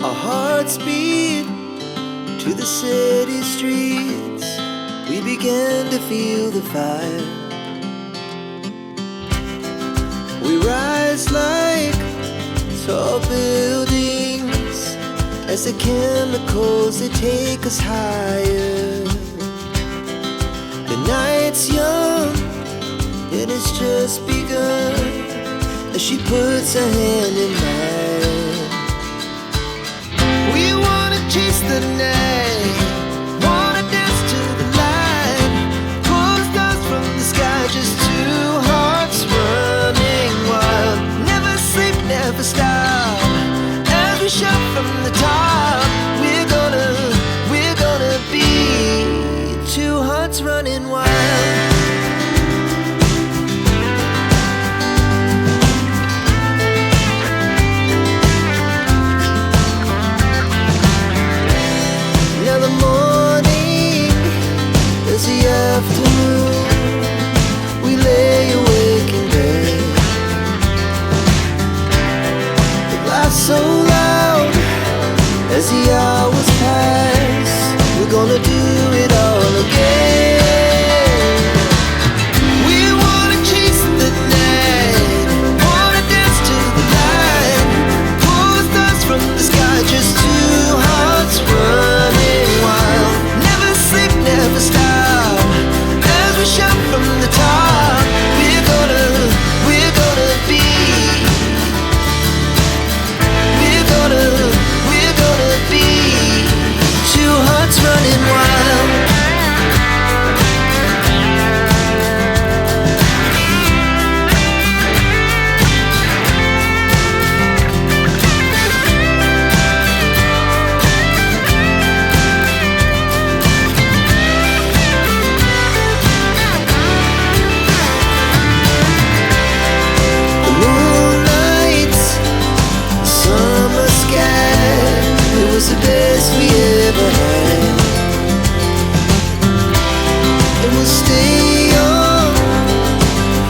Our hearts beat to the city streets. We began to feel the fire. We rise like tall buildings as the chemicals, they take us higher. The night's young, it has just begun, as she puts her hand in mine. We wanna chase the night, wanna dance to the light, pull the stars from the sky, just two hearts running wild. Never sleep, never stop, as we shout from the top. We're gonna be two hearts running wild. Now the morning is the afternoon. We lay awake in bed. The laughs so loud as the hours pass. We're gonna do it all again. We wanna chase the night, wanna dance to the light, pull the stars from the sky, just two hearts running wild. Never sleep, never stop, as we shout from the top. We're gonna be, we're gonna be two hearts running wild. The moonlight, summer sky, it was the best we ever had. And we'll stay young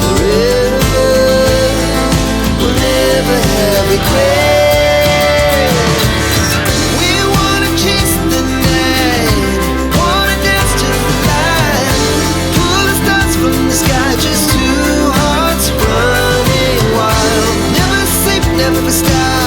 forever. We'll never have regrets. We wanna chase the night, wanna dance to the light, pull the stars from the sky, just two hearts running wild. Never sleep, never stop,